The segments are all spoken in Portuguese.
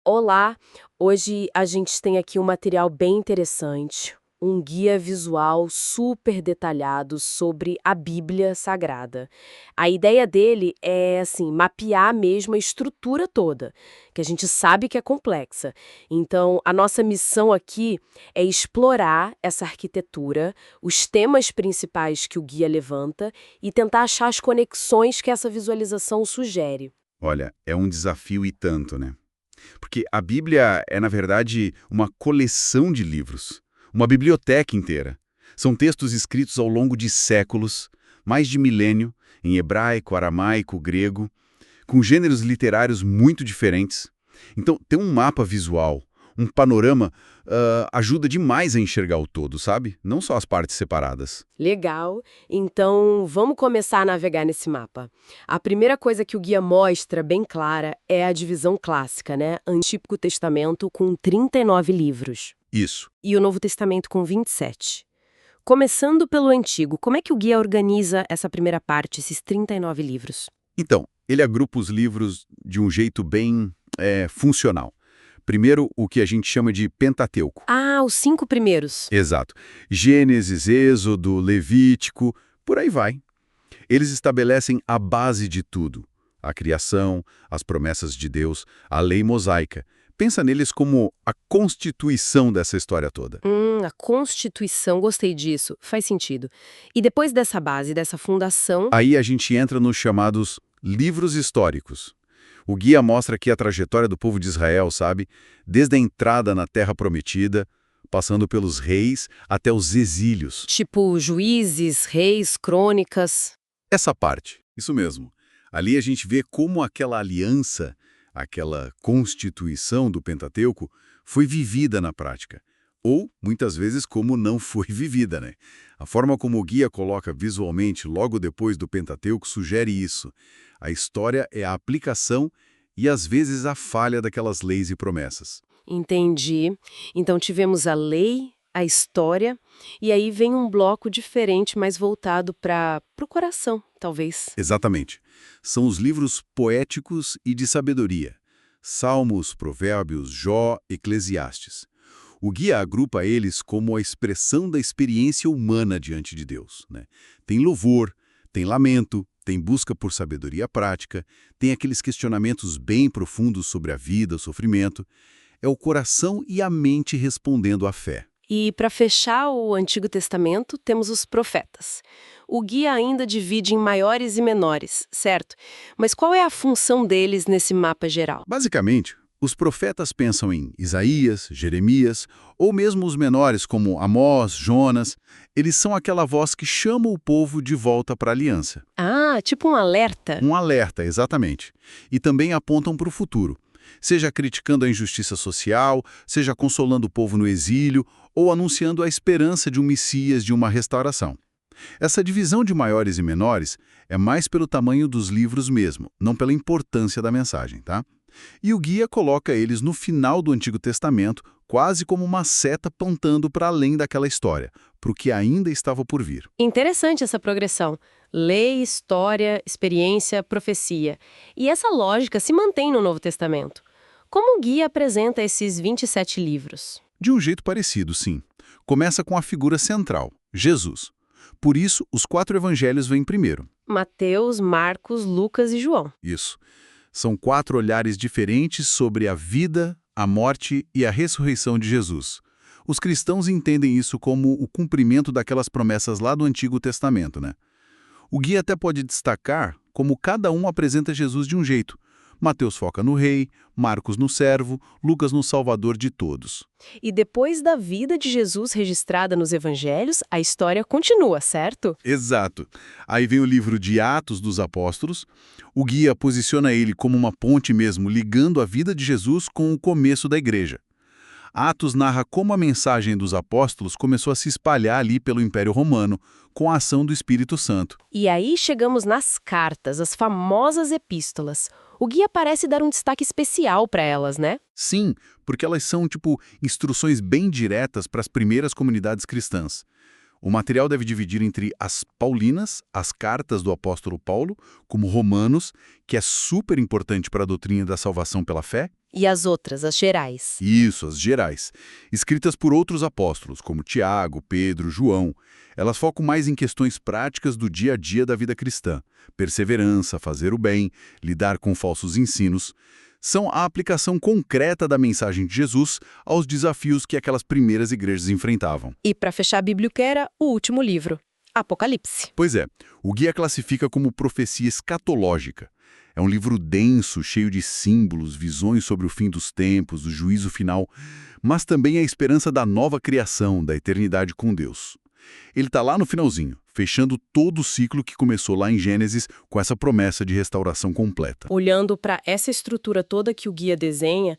Olá, hoje a gente tem aqui um material bem interessante, um guia visual super detalhado sobre a Bíblia Sagrada. A ideia dele é, assim, mapear mesmo a estrutura toda, que a gente sabe que é complexa. Então, a nossa missão aqui é explorar essa arquitetura, os temas principais que o guia levanta e tentar achar as conexões que essa visualização sugere. Olha, é um desafio e tanto, né? Porque a Bíblia é, na verdade, uma coleção de livros, uma biblioteca inteira. São textos escritos ao longo de séculos, mais de milênio, em hebraico, aramaico, grego, com gêneros literários muito diferentes. Então, ter um mapa visual, um panorama, ajuda demais a enxergar o todo, sabe? Não só as partes separadas. Legal. Então, vamos começar a navegar nesse mapa. A primeira coisa que o guia mostra, bem clara, é a divisão clássica, né? Antigo Testamento com 39 livros Isso. e o Novo Testamento com 27. Começando pelo Antigo, como é que o guia organiza essa primeira parte, esses 39 livros? Então, ele agrupa os livros de um jeito bem funcional. Primeiro, o que a gente chama de Pentateuco. Ah, os 5 primeiros. Exato. Gênesis, Êxodo, Levítico, por aí vai. Eles estabelecem a base de tudo. A criação, as promessas de Deus, a lei mosaica. Pensa neles como a constituição dessa história toda. A Constituição, gostei disso, faz sentido. E depois dessa base, dessa fundação, Aí a gente entra nos chamados livros históricos. O guia mostra aqui a trajetória do povo de Israel, sabe? Desde a entrada na Terra Prometida, passando pelos reis até os exílios. tipo Juízes, Reis, Crônicas. Essa parte, isso mesmo. Ali a gente vê como aquela aliança, aquela constituição do Pentateuco foi vivida na prática. Ou, muitas vezes, como não foi vivida, né? A forma como o guia coloca visualmente logo depois do Pentateuco sugere isso. A história é a aplicação e, às vezes, a falha daquelas leis e promessas. Entendi. Então tivemos a lei, a história, e aí vem um bloco diferente, mais voltado para o coração, talvez. Exatamente. São os livros poéticos e de sabedoria. Salmos, Provérbios, Jó, Eclesiastes. O guia agrupa eles como a expressão da experiência humana diante de Deus, né? Tem louvor, tem lamento, tem busca por sabedoria prática, tem aqueles questionamentos bem profundos sobre a vida, o sofrimento. É o coração e a mente respondendo à fé. E para fechar o Antigo Testamento, temos os profetas. O guia ainda divide em maiores e menores, certo? Mas qual é a função deles nesse mapa geral? Basicamente, os profetas pensam em Isaías, Jeremias, ou mesmo os menores como Amós, Jonas. Eles são aquela voz que chama o povo de volta para a aliança. Ah, tipo um alerta. Um alerta, exatamente. E também apontam para o futuro. Seja criticando a injustiça social, seja consolando o povo no exílio, ou anunciando a esperança de um Messias, de uma restauração. Essa divisão de maiores e menores é mais pelo tamanho dos livros mesmo, não pela importância da mensagem, tá? E o guia coloca eles no final do Antigo Testamento, quase como uma seta apontando para além daquela história, para o que ainda estava por vir. Interessante essa progressão. Lei, história, experiência, profecia. E essa lógica se mantém no Novo Testamento. Como o guia apresenta esses 27 livros? De um jeito parecido, sim. Começa com a figura central, Jesus. Por isso, os 4 evangelhos vêm primeiro. Mateus, Marcos, Lucas e João. Isso. São 4 olhares diferentes sobre a vida, a morte e a ressurreição de Jesus. Os cristãos entendem isso como o cumprimento daquelas promessas lá do Antigo Testamento, né? O guia até pode destacar como cada um apresenta Jesus de um jeito. Mateus foca no rei, Marcos no servo, Lucas no salvador de todos. E depois da vida de Jesus registrada nos evangelhos, a história continua, certo? Exato. Aí vem o livro de Atos dos Apóstolos. O guia posiciona ele como uma ponte mesmo, ligando a vida de Jesus com o começo da igreja. Atos narra como a mensagem dos apóstolos começou a se espalhar ali pelo Império Romano, com a ação do Espírito Santo. E aí chegamos nas cartas, as famosas epístolas. O guia parece dar um destaque especial para elas, né? Sim, porque elas são, tipo, instruções bem diretas para as primeiras comunidades cristãs. O material deve dividir entre as paulinas, as cartas do apóstolo Paulo, como Romanos, que é super importante para a doutrina da salvação pela fé? E as outras, as gerais? Isso, as gerais. Escritas por outros apóstolos, como Tiago, Pedro, João. Elas focam mais em questões práticas do dia a dia da vida cristã. Perseverança, fazer o bem, lidar com falsos ensinos. São a aplicação concreta da mensagem de Jesus aos desafios que aquelas primeiras igrejas enfrentavam. E para fechar a biblioqueira, o último livro, Apocalipse. Pois é, o guia classifica como profecia escatológica. É um livro denso, cheio de símbolos, visões sobre o fim dos tempos, do juízo final, mas também a esperança da nova criação, da eternidade com Deus. Ele está lá no finalzinho, fechando todo o ciclo que começou lá em Gênesis com essa promessa de restauração completa. Olhando para essa estrutura toda que o guia desenha,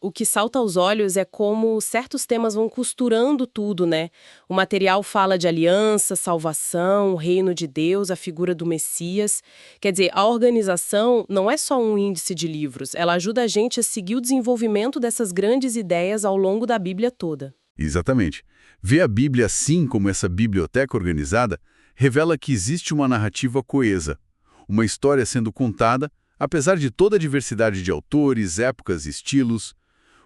o que salta aos olhos é como certos temas vão costurando tudo, né? O material fala de aliança, salvação, o reino de Deus, a figura do Messias. Quer dizer, a organização não é só um índice de livros, ela ajuda a gente a seguir o desenvolvimento dessas grandes ideias ao longo da Bíblia toda. Exatamente. Ver a Bíblia assim como essa biblioteca organizada revela que existe uma narrativa coesa, uma história sendo contada, apesar de toda a diversidade de autores, épocas e estilos.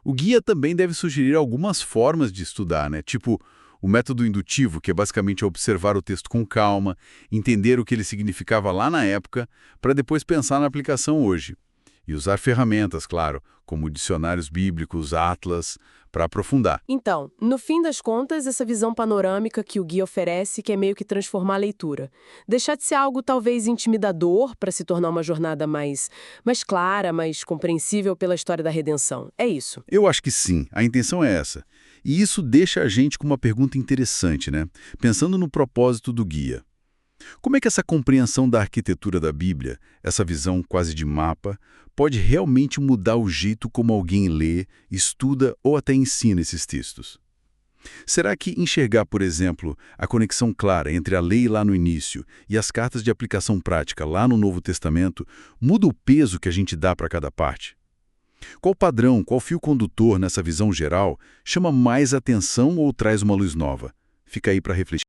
O guia também deve sugerir algumas formas de estudar, né? Tipo o método indutivo, que é basicamente observar o texto com calma, entender o que ele significava lá na época, para depois pensar na aplicação hoje. E usar ferramentas, claro, como dicionários bíblicos, atlas, para aprofundar. Então, no fim das contas, essa visão panorâmica que o guia oferece que é meio que transformar a leitura. Deixar de ser algo talvez intimidador para se tornar uma jornada mais clara, mais compreensível pela história da redenção. É isso. Eu acho que sim, a intenção é essa. E isso deixa a gente com uma pergunta interessante, né? Pensando no propósito do guia. Como é que essa compreensão da arquitetura da Bíblia, essa visão quase de mapa, pode realmente mudar o jeito como alguém lê, estuda ou até ensina esses textos? Será que enxergar, por exemplo, a conexão clara entre a lei lá no início e as cartas de aplicação prática lá no Novo Testamento muda o peso que a gente dá para cada parte? Qual padrão, qual fio condutor nessa visão geral chama mais atenção ou traz uma luz nova? Fica aí para refletir.